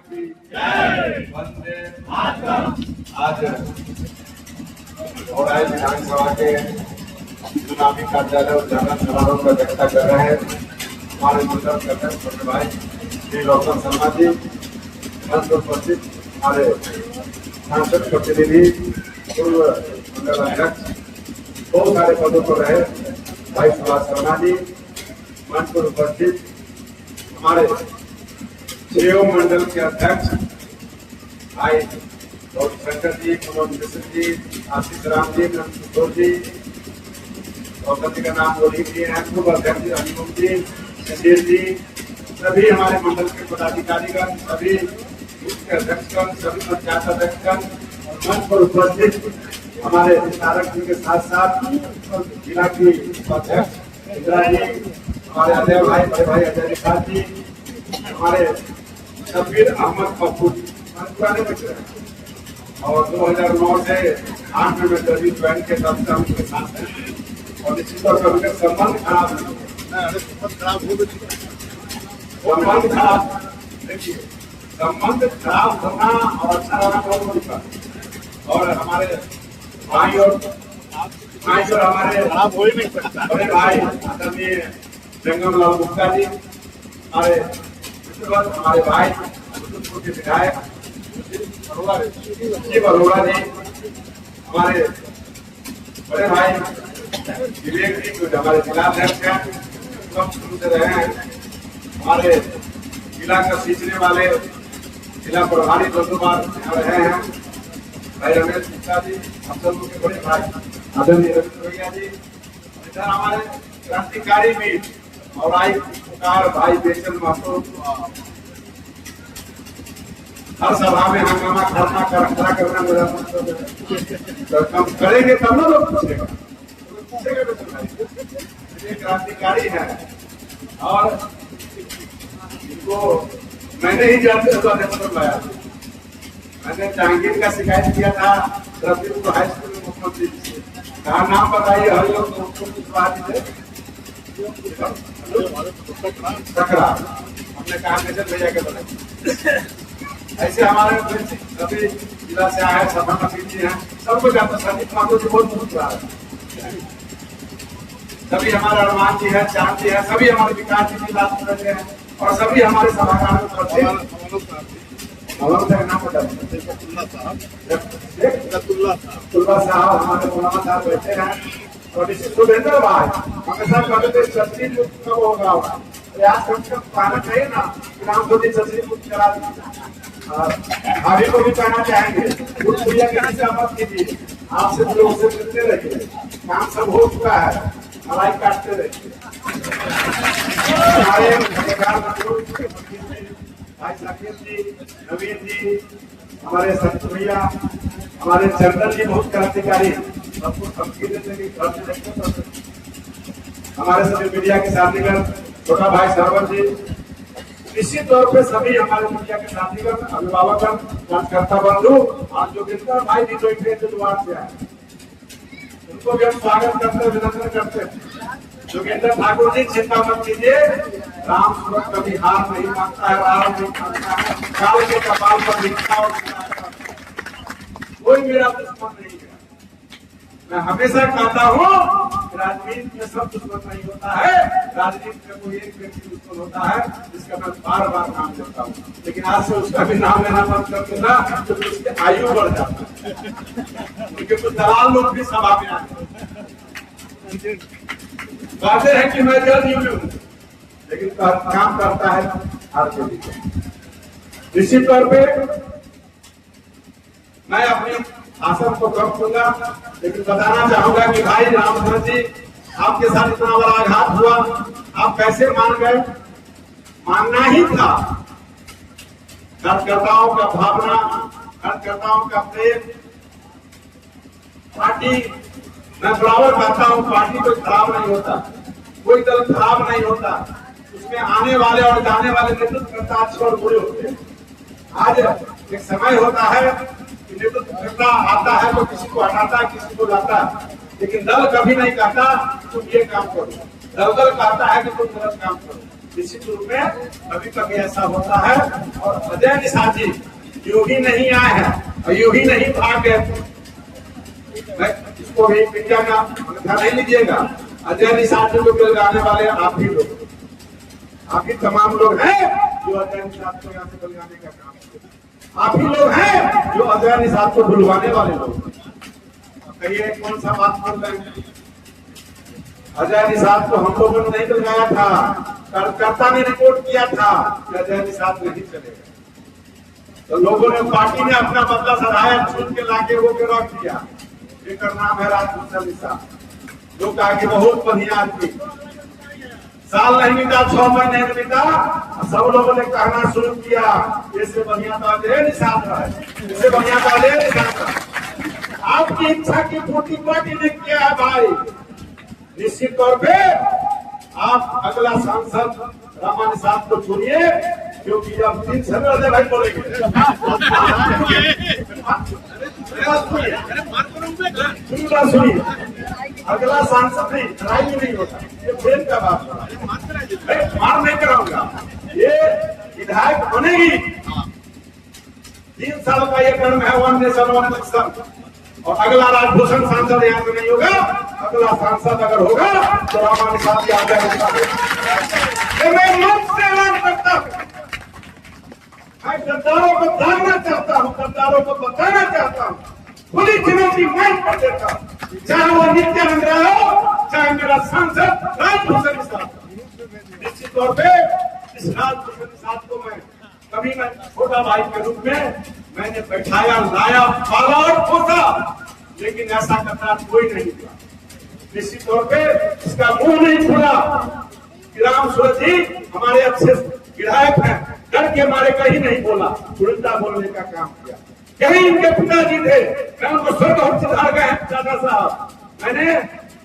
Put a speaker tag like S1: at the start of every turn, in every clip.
S1: की वंदे आज और विधानसभा के चुनावी कार्यालय उद्घाटन समारोह की अध्यक्षता कर रहे हैं हमारे मंडल के अध्यक्ष छोटे भाई श्री गौतम शर्मा जी, मंच पर उपस्थित हमारे सांसद प्रतिनिधि, पूर्व मंडल अध्यक्ष, बहुत सारे पदों पर रहे भाई सुभाष शर्मा जी, मंच पर उपस्थित हमारे सीओ मंडल के अध्यक्ष भाई गौरी शंकर जी, मनोज मिश्र जी, आशीष राम जी, किशोर जी, गौतम जी का नाम बोली जी हैं, पूर्व अध्यक्ष अनुपम जी, सुशील जी, सभी हमारे मंडल के पदाधिकारीगण, सभी के अध्यक्षगण, सभी पंचायत अध्यक्षगण, मंच पर उपस्थित हमारे विस्तारक जी के साथ साथ जिला की उपाध्यक्ष इंदिरा जी, हमारे अजय भाई, बड़े भाई अजय निषाद जी, हमारे शब्बीर अहमद पप्पू पुराने बच्चे और 2009 से 8 में इंटरव्यू ज्वाइन के तब से उनके साथ हैं और निश्चित तौर पर उनके संबंध खराब देखिए संबंध खराब होना और अच्छा रहना बहुत बड़ी बात। और हमारे भाई और हमारे खराब हो ही नहीं सकता बड़े भाई आदरणीय जंगम लाल गुप्ता जी, हमारे भाई के विधायक शिव अरोड़ा जी, हमारे बड़े भाई विवेक जी जो हमारे जिला अध्यक्ष हैं, सब शुरू से रहे हैं, हमारे जिला का सींचने वाले जिला प्रभारी 2 बार रहे हैं भाई रमेश गुप्ता जी, हम सब के बड़े भाई आदरणीय रविंद्र जी, इधर हमारे क्रांतिकारी भी और आई पुकार भाई बेचन महतो, हर सभा में हंगामा खड़ा करना मेरा मतलब है, तो हम करेंगे तब ना लोग पूछेगा तो क्रांतिकारी है और इनको मैंने ही जानते हुए लाया। मैंने जहांगीर का शिकायत किया था रफीपुर हाई स्कूल में मुख्यमंत्री से, कहा नाम बताइए हर लोग उसको पूछवा दीजिए सकरा, हमने कहा मेजर भैया के बनाए। ऐसे हमारे सभी जिला से आए सभा नसीब जी हैं, सबको जानते संदीप माधो जी बहुत बहुत रहा है, सभी हमारे अरमान जी है, चांद जी है, सभी हमारे विकास जी की बात करते हैं और सभी हमारे सभागार में साहब हमारे मौलाना साहब बैठे हैं और इसी सुरेंद्र भाई हमेशा कहते छतरी मुक्त कब होगा, प्रयास कम से कम पाना चाहिए ना, ग्राम को छतरी मुक्त करा दीजिए। भाभी को भी कहना चाहेंगे भैया किसी से मत कीजिए, आपसे लोग से मिलते रहिए, काम सब हो चुका है, मलाई काटते रहिए। हमारे भाई साकिब जी, नवीन जी, हमारे संत भैया, हमारे चंदन जी बहुत क्रांतिकारी, सबको धमकी देते कि घर से देखते, हमारे सभी मीडिया के साथीगण, छोटा भाई सरवर जी, निश्चित तौर पे सभी हमारे मीडिया के साथीगण, अभिभावकगण, कार्यकर्ता बंधु और जोगिंदर भाई जी जो इंद्रवार से आए, उनको भी हम स्वागत करते, अभिनंदन करते। जोगिंदर ठाकुर जी चिंता मत कीजिए, राम सूरत कभी हार नहीं मानता है, राम नहीं मानता है, काल के कपाल पर लिखता और कोई मेरा दुश्मन नहीं है। मैं हमेशा कहता हूँ राजनीति में सब दुश्मन नहीं होता है, राजनीति में कोई एक व्यक्ति दुश्मन होता है जिसका मैं बार बार नाम लेता हूँ, लेकिन आज से उसका भी नाम लेना बंद कर देना तो उसकी आयु बढ़ जाता है, क्योंकि कुछ दलाल लोग भी सभा में आते कहते हैं कि मैं जल्द ही हूँ, लेकिन काम करता है आपके लिए। निश्चित तौर पे मैं अपनी भाषण को कम दूंगा, लेकिन बताना चाहूंगा कि भाई रामचंद्र जी आपके साथ इतना बड़ा आघात हुआ, आप कैसे मान गए? मानना ही था। कार्यकर्ताओं का भावना, कार्यकर्ताओं का प्रेम, पार्टी मैं बराबर कहता हूँ पार्टी कोई खराब नहीं होता, कोई दल खराब नहीं होता, उसमें आने वाले और जाने वाले नेतृत्वकर्ता अच्छे और बुरे होते हैं। आज एक समय होता है कि नेतृत्वकर्ता आता है तो किसी को हटाता है, किसी को लाता है, लेकिन दल कभी नहीं कहता तुम ये काम करो, दल कहता है कि तुम गलत काम करो। निश्चित रूप में कभी कभी ऐसा होता है। और अजय निषाद जी योगी नहीं आए हैं और योगी नहीं भाग गए। मैं इसको भी विज्ञा का अन्यथा नहीं लीजिएगा। अजय निषाद जी को बलगाने वाले आप ही लोग, आप ही तमाम लोग हैं जो अजय निषाद को यहाँ से बलगाने का काम करते। आप ही लोग हैं जो अजय निषाद को भुलवाने वाले लोग। कहिए कौन सा बात बोल रहे हैं? अजय निषाद को हम लोगों ने नहीं बलगाया था, कार्यकर्ता ने रिपोर्ट किया था कि अजय निषाद नहीं चलेगा। तो लोगों ने, पार्टी ने अपना बदला सराया, छूट के लाके वो के रख दिया। एक नाम है राजभूषण निषाद, जो कहा कि बहुत बढ़िया आदमी, साल नहीं बीता 6 महीने नहीं बीता, सब लोगों ने कहना शुरू किया इससे बढ़िया तो अजय निषाद है, इससे बढ़िया तो अजय निषाद है। आपकी इच्छा की पूर्ति पार्टी ने किया है भाई। निश्चित तौर पे आप अगला सांसद रामा निषाद को चुनिए, क्योंकि अब 3 समय अजय भाई बोलेंगे। सुनिए, अगला सांसद नहीं, लड़ाई में नहीं होता, ये प्रेम का बात है। मार नहीं कराऊंगा, ये विधायक बनेगी। 3 साल का ये टर्म है, 1 नेशन 1 इलेक्शन। और अगला राजभूषण सांसद यहाँ पे नहीं होगा, अगला सांसद अगर होगा तो रामा निषाद याद है। मैं लोक से ऐलान करता हूँ, मैं गद्दारों को जानना चाहता हूँ, गद्दारों को बताना चाहता हूँ, खुली चुनौती मैं कर देता हूँ, चाहे वो नित्यानंद राय हो, चाहे मेरा सांसद राजभूषण निषाद। निश्चित तौर पे इस राजभूषण निषाद को कभी मैं छोटा भाई के रूप में मैंने बैठाया, लाया, पाला और पोसा, लेकिन ऐसा करना कोई नहीं किया। निश्चित तौर पे इसका मुंह नहीं खुला। राम सूरज जी हमारे अच्छे विधायक हैं, डर के मारे कहीं नहीं बोला, उल्टा बोलने का काम किया। कहीं इनके पिताजी थे, मैं उनको स्वर्ग और सुधार गए दादा साहब। मैंने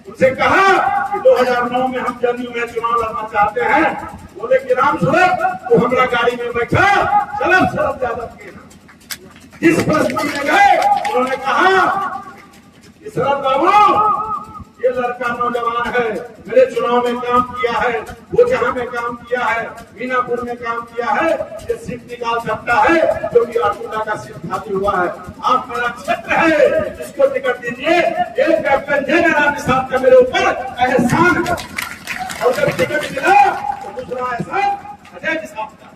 S1: उनसे कहा कि 2009 में हम जदयू में चुनाव लड़ना चाहते हैं। बोले कि राम सूरज तो हमारा गाड़ी में बैठा, चलो शरद यादव के जिस प्रश्न में गए उन्होंने कहा कि शरद बाबू ये लड़का नौजवान है, मेरे चुनाव में काम किया है, वो जहां में काम किया है, मीनापुर में काम किया है, ये सीट निकाल सकता है, जो कि अटूटा का सीट खाली हुआ है। आप मेरा क्षेत्र है, इसको टिकट दीजिए। एक कैप्टन जयनारायण निषाद का मेरे ऊपर एहसान है, और जब टिकट मिला तो दूसरा एहसान अजय निषाद का।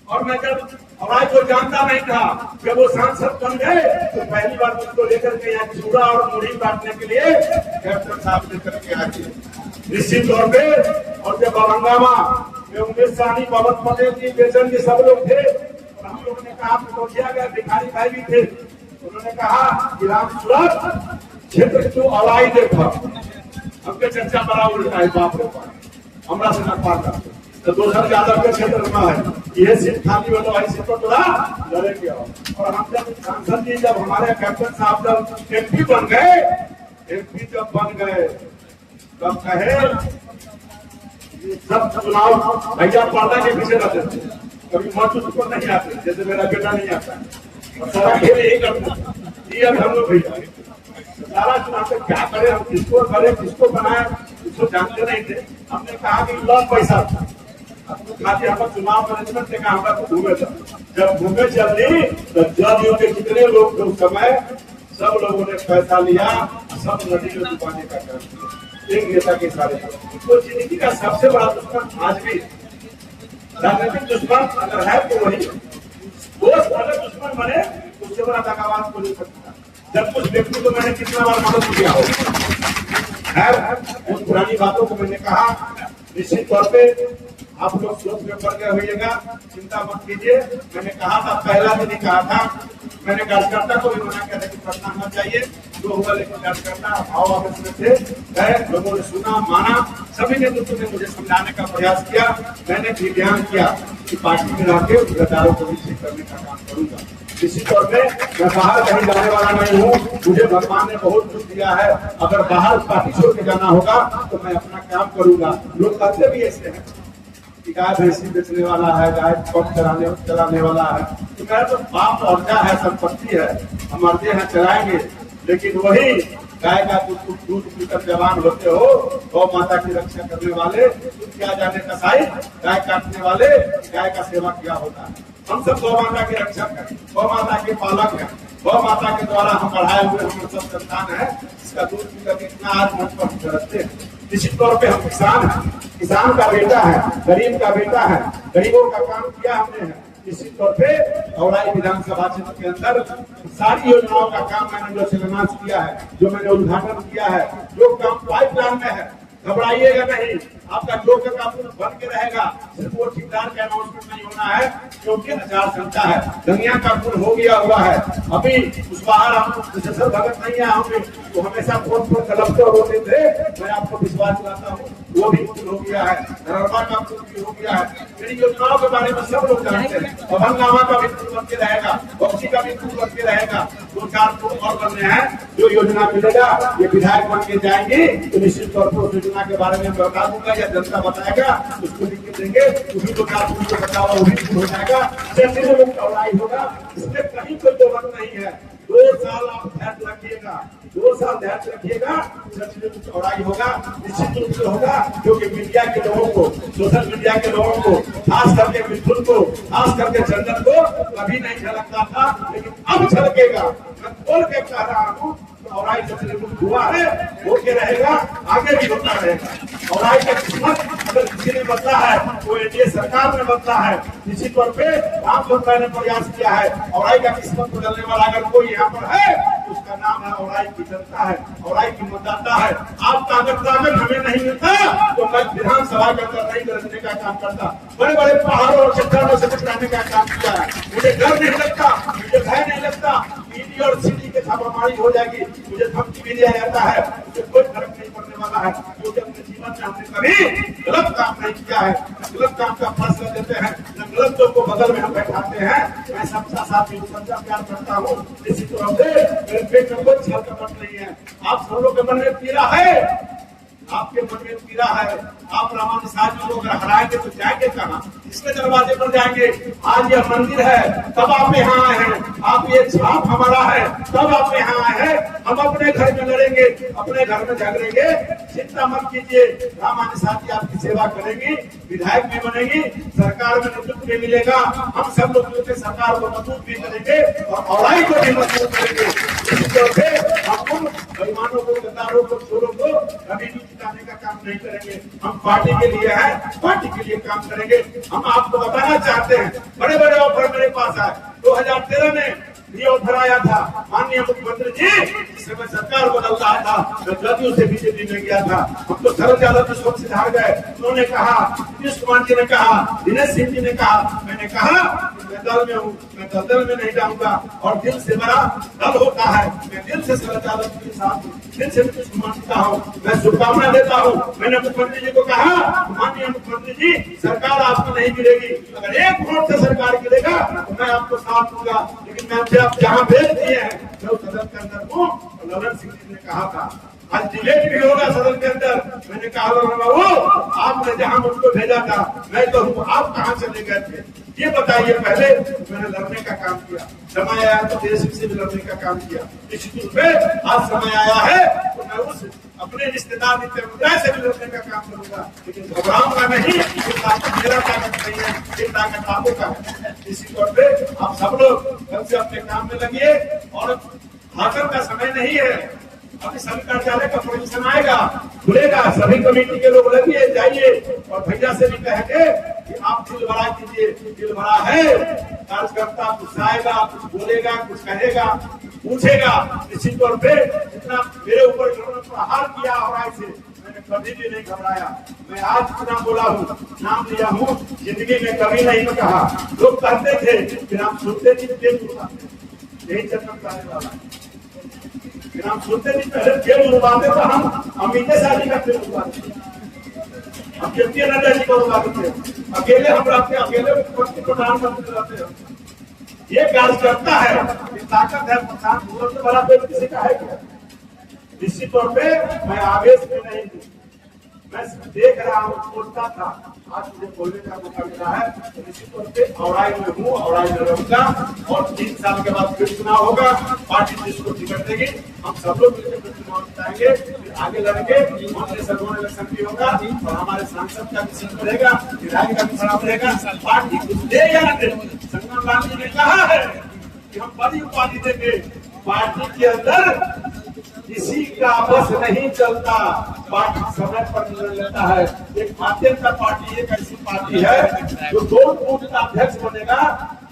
S1: और मैं जब हमारे को जानता नहीं था, जब वो सांसद बन गए तो पहली बार मुझको लेकर के यहाँ चूड़ा और मुढ़ी बांटने के लिए कैप्टन साहब लेकर के आए। निश्चित तौर पे और जब औरंगाबा में उमेश साहनी, पवन पटेल जी, बेचन जी सब लोग थे, और हम लोगों ने कहा पहुंचा गया, भिखारी भाई भी थे, उन्होंने कहा कि राम सूरज क्षेत्र तू अलाई देखा, हमके चर्चा बड़ा उल्टा है, बाप रे हमरा से न पाता तो दोसर यादव के क्षेत्र में है, ये सीट खाली हो तो वही सीट पर थोड़ा लड़ेंगे। और हम जब सांसद जी, जब हमारे कैप्टन साहब जब एमपी बन गए, एमपी जब बन गए तब कहे सब चुनाव भैया पर्दा के पीछे रहते थे, कभी मौजूद को नहीं आते, जैसे मेरा बेटा नहीं आता और सारा खेल यही करता। ये अब हम लोग भैया सारा चुनाव में क्या करें, हम किसको करें, किसको बनाए, इसको जानते नहीं थे। हमने कहा कि लॉस पैसा था, चुनाव मैनेजमेंट ने कहा घूमे था। जब घूमे चलती तो जदयू के जितने लोग थे उस समय सब लोगों ने पैसा लिया, सब नदी में डुबाने का काम किया, एक नेता के सारे। तो जिंदगी का सबसे बड़ा दुश्मन आज भी राजनीतिक दुश्मन अगर है तो वही दोस्त, अगर दुश्मन बने उससे बड़ा दगाबाज को नहीं सकता। जब कुछ व्यक्ति को मैंने कितना बार मदद किया हो, खैर उन पुरानी बातों को मैंने कहा। निश्चित तौर पे आप लोग सोच में पड़ गए होइएगा, चिंता मत कीजिए। मैंने कहा था, पहला दिन ही कहा था, मैंने कार्यकर्ता को भी मना किया था कि पढ़ना मत चाहिए, जो हुआ, लेकिन कार्यकर्ता भाव आवेश में थे, लोगों ने सुना, माना, सभी नेतृत्व ने मुझे समझाने का प्रयास किया। मैंने भी ध्यान किया कि पार्टी में रहकर गद्दारों को भी ठीक करने का काम करूंगा। इसी तौर पे मैं बाहर कहीं जाने वाला नहीं हूँ, मुझे भगवान ने बहुत कुछ दिया है। अगर बाहर पार्टी छोड़ के जाना होगा तो मैं अपना काम करूंगा। लोग कहते भी ऐसे हैं कि गाय भैंसी बेचने वाला है, गाय पंप चलाने वाला है, तो मेरा तो बाप औरजा है, संपत्ति है, हम मरते हैं चलाएंगे। लेकिन वही गाय का दूध पीकर जवान होते हो, गौ माता की रक्षा करने वाले, तुम क्या जाने कसाई, गाय काटने वाले, गाय का सेवा क्या होता है। हम सब गौ माता के रक्षक हैं, गौ माता के पालक हैं, गौ माता के द्वारा हम बढ़ाए हुए हम सब संतान है, इसका दूध पीकर इतना आज मन पर रखते हैं। निश्चित तौर पे हम किसान हैं, किसान का बेटा है, गरीब का बेटा है, गरीबों का काम किया हमने है। निश्चित तौर पे औराई विधानसभा क्षेत्र के अंदर सारी योजनाओं का काम मैंने जो शिलान्यास किया है, जो मैंने उद्घाटन किया है, जो काम पाइपलाइन में है, घबराइएगा नहीं, आपका जो का बन के रहेगा। सिर्फ वो ठेकेदार का अनाउंसमेंट नहीं होना है, क्योंकि आचार संहिता है, गंगा का पुल हो गया हुआ है। अभी उस बाहर हम भगत नहीं है, होंगे वो हमेशा फोन पर कलपते होते थे, मैं आपको विश्वास दिलाता हूँ वो भी पुल हो गया है, नर्मदा का पुल भी हो गया है। मेरी योजनाओं के बारे में सब लोग जानते हैं। अभंगामा का भी पुल बनते रहेगा, बक्सी का भी पुल बनते रहेगा, 2-4 पुल और बनने हैं। जो योजना मिलेगा ये विधायक बन के जाएंगे तो निश्चित तौर पर उस योजना के बारे में बता दूंगा या जनता बताएगा, उसको लिख के देंगे, उसी को बताओ वो भी हो जाएगा। जैसे लोग चौड़ाई होगा, इसमें कहीं कोई दो मत नहीं है। 2 साल आप ध्यान रखिएगा, 2 साल ध्यान रखिएगा, चौड़ाई होगा, निश्चित रूप से होगा। क्योंकि मीडिया के लोगों को, सोशल मीडिया के लोगों को, खास करके मिथुन को, खास करके चंदन को कभी नहीं झलकता था, लेकिन अब झलकेगा। मैं बोल के कह रहा हूँ, औराई हुआ है, होके रहेगा, आगे भी होता रहेगा। औराई का किस्मत अगर किसी ने बदला है वो एनडीए सरकार ने बदला है। निश्चित तौर पे राम भगवान ने प्रयास किया है, औराई का किस्मत बदलने वाला अगर कोई यहाँ पर है, उसका नाम है औराई की जनता है, औराई की मतदाता है। आप ताकत हमें नहीं मिलता तो मैं विधानसभा के अंदर नहीं रखने का काम करता, बड़े बड़े पहाड़ों और चट्टानों से टकराने का काम किया है। मुझे डर नहीं लगता, मुझे भय नहीं लगता, ईडी और सीडी के छापामारी हो जाएगी, मुझे धमकी भी दिया जाता है, मुझे कोई फर्क नहीं पड़ने वाला है। क्योंकि अपने जीवन में हमने कभी गलत काम नहीं किया है, गलत काम का फैसला देते हैं, गलत लोग को बगल में हम बैठाते हैं। मैं सबका साथ सबका प्यार करता हूँ। इसी तरह से मेरे पेट में कोई छल कपट नहीं है। आप सब लोग के मन में पीड़ा है, आपके मन में पीड़ा है, आप रामानुज साहब लोग हराएंगे तो जाएंगे कहाँ, इसके दरवाजे पर जाएंगे। आज यह मंदिर है तब आप यहाँ आए हैं, आप ये छाप हमारा है तब आप यहाँ आए हैं। हम अपने घर में लड़ेंगे, अपने घर में झगड़ेंगे, चिंता मत कीजिए। रामानुज साहब जी आपकी सेवा करेंगी, विधायक भी बनेगी, सरकार में नेतृत्व भी मिलेगा। हम सब लोग मिलकर सरकार को मजबूत भी करेंगे और औराई को भी मजबूत करेंगे। इस तरह से हम बेईमानों को, गद्दारों को, चोरों को कभी भी जिताने का काम नहीं करेंगे। हम पार्टी के लिए हैं, पार्टी के लिए काम करेंगे। हम आपको बताना चाहते हैं, बड़े बड़े ऑफर मेरे पास आए। 2013 में ये ऑफर आया था, माननीय मुख्यमंत्री जी, जिस समय सरकार बदल रहा था, मैं जदयू से बीजेपी में गया था। हम तो शरद यादव जी से हार गए। उन्होंने कहा, नीतीश कुमार जी ने कहा, दिनेश सिंह जी ने कहा, मैंने कहा मैं दल में हूँ, मैं दल में नहीं जाऊंगा। और दिल से बड़ा दल होता है, मैं दिल से शरद यादव जी के साथ हूँ, दिल से नीतीश कुमार जी का हूँ, मैं शुभकामना देता हूँ। मैंने मुख्यमंत्री जी को कहा, माननीय मुख्यमंत्री जी, सरकार आपको नहीं मिलेगी, अगर 1 वोट से सरकार गिरेगा तो मैं आपको साथ दूंगा। लेकिन मैं आप जहाँ भेज दिए हैं, मैं उस सदन के अंदर हूँ। ललन सिंह जी ने कहा था, आज डिबेट भी होगा सदन के अंदर। मैंने कहा बाबू, आपने जहाँ मुझको भेजा था मैं तो हूँ, आप कहाँ चले गए थे ये बताइए। पहले मैंने लड़ने का काम किया, समय आया तो देश से भी लड़ने का काम किया। निश्चित रूप में आज समय आया है तो मैं उस अपने रिश्तेदार नित्य से भी लड़ने का काम करूंगा, लेकिन घबराऊंगा नहीं। मेरा ताकत नहीं है, ये ताकत आपको का है। इसी तौर पे आप सब लोग कल से अपने काम में लगिए और भाषण का समय नहीं है। अभी सभी कार्यालय का परमिशन आएगा, खुलेगा, सभी कमेटी के लोग लगिए, जाइए और भैया से भी कहेंगे कि आप दिल भरा कीजिए। दिल भरा है, कार्यकर्ता कुछ आएगा, कुछ बोलेगा, कुछ कहेगा, पूछेगा। निश्चित तौर पे जितना मेरे ऊपर प्रहार किया और से मैंने कभी भी नहीं घबराया। मैं आज इतना बोला हूँ, नाम लिया हूँ, जिंदगी में कभी नहीं कहा। लोग कहते थे फिर हम सुनते नहीं, यही चक्कर आने वाला। फिर हम सुनते नहीं, पहले जेल उड़वाते तो हम अमीने शादी का फिर उड़वाते, हम कीर्ति नड्डा जी को उड़वाते थे, अकेले हम रहते, अकेले प्रधानमंत्री रहते हैं। ये कार्य करता है, ये ताकत है। प्रशांत से बड़ा कोई किसी का है क्या? निश्चित तौर पे मैं आवेश में नहीं हूँ, मैं देख रहा हूँ, सोचता था, आज मुझे बोलने का मौका मिला है, तो निश्चित तौर पे औराई में हूँ, औराई में रहूंगा और 3 साल के बाद फिर चुनाव होगा। पार्टी जिसको टिकट देगी हम सब लोग मिलकर चुनाव जिताएंगे, फिर आगे लड़ेंगे। सर्वोन इलेक्शन भी होगा और हमारे सांसद का भी सीट बढ़ेगा, विधायक का भी चुनाव बढ़ेगा। पार्टी कुछ दे या न दे, संग्राम लाल जी ने कहा है कि हम बड़ी उपाधि देंगे। पार्टी के अंदर किसी का बस नहीं चलता, पार्टी समय पर निर्णय लेता है। एक भारतीय जनता पार्टी एक ऐसी पार्टी है जो 2 बूथ का अध्यक्ष बनेगा।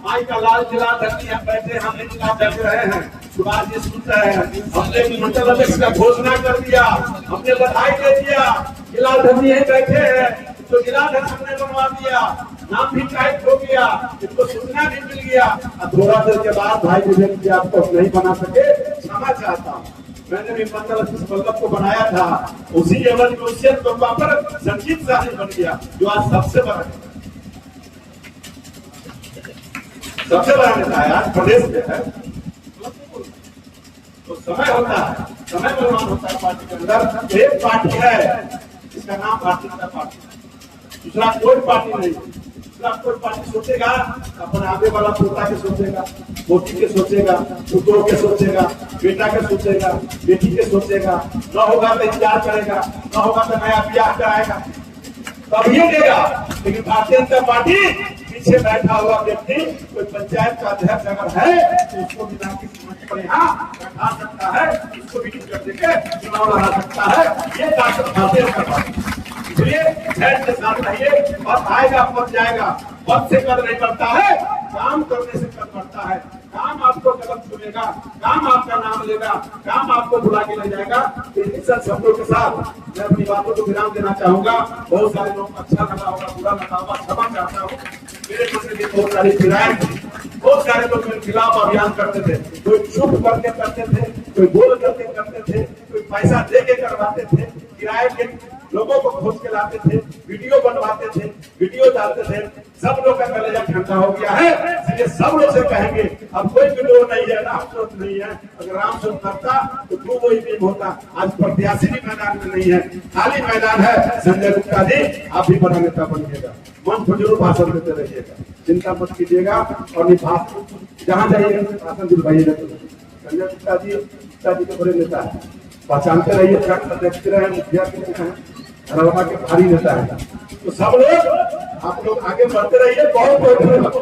S1: माई का लाल जिला धरती हम बैठे, हम जिला बैठ रहे हैं, सुभाष जी सुन रहे हैं। हमने मंडल अध्यक्ष का घोषणा कर दिया, हमने बधाई दे दिया, जिला धरती यही बैठे हैं तो जिला धरती हमने बनवा दिया, नाम भी टाइप हो गया, इनको सूचना भी मिल गया। अब थोड़ा देर के बाद भाई विवेक जी आपको नहीं बना सके, क्षमा चाहता हूँ। मैंने भी मंडल अध्यक्ष वल्लभ को बनाया था, उसी एवं क्वेश्चन को पर संजीत शाही बन गया, जो आज सबसे बड़ा नेता है, आज प्रदेश में है। तो समय होता है, समय बलवान होता है पार्टी के अंदर। एक पार्टी है इसका नाम भारतीय जनता पार्टी, दूसरा कोई पार्टी नहीं। दूसरा कोई पार्टी सोचेगा अपना आगे वाला पोता के सोचेगा, पोती के सोचेगा, पुत्रों के सोचेगा, बेटा के सोचेगा, बेटी के सोचेगा। न होगा तो इंतजार करेगा, न होगा तो नया ब्याह कराएगा, तब ये देगा। लेकिन भारतीय जनता पार्टी पीछे बैठा हुआ व्यक्ति कोई पंचायत का अध्यक्ष अगर है तो उसको बिना किसी मंच पर यहाँ बैठा सकता है, उसको भी टिकट देकर चुनाव लड़ा सकता है। ये ताकत भारतीय जनता पार्टी। इसलिए धैर्य के साथ रहिए, वक्त आएगा वक्त जाएगा। वक्त से कद नहीं बढ़ता है, काम करने से कद बढ़ता है। काम आपको कदम चुनेगा, काम आपका नाम लेगा, काम आपको बुला के ले जाएगा। इस शब्दों के साथ मैं अपनी बातों को विराम देना चाहूंगा। बहुत सारे लोग अच्छा लगा होगा, बुरा लगा होगा, क्षमा चाहता हूँ। मेरे मन में भी बहुत सारी फिराएं थी, बहुत सारे लोग मेरे खिलाफ अभियान करते थे। कोई चुप करके करते थे, कोई बोल करके करते थे, कोई पैसा दे के करवाते थे, किराए के लोगों को खोज के लाते थे, वीडियो बनवाते थे, वीडियो डालते थे। सब लोग का कलेजा ठंडा हो गया है। इसलिए सब लोग से कहेंगे अब कोई विरोध नहीं है, राम स्वरूप नहीं है। अगर राम स्वरूप करता तो क्यों वही टीम होता। आज प्रत्याशी भी मैदान में नहीं है, खाली मैदान है। संजय गुप्ता जी आप भी बड़ा नेता बनिएगा, मन को जरूर भाषण देते रहिएगा, चिंता मत कीजिएगा और जहाँ जाइएगा भाषण दिलवाइएगा। संजय गुप्ता जी के बड़े नेता है, पहचानते रहिए, देखते रहे, मुखिया के भारी नेता है। तो सब लोग आप लोग आगे बढ़ते रहिए। बहुत बहुत धन्यवाद।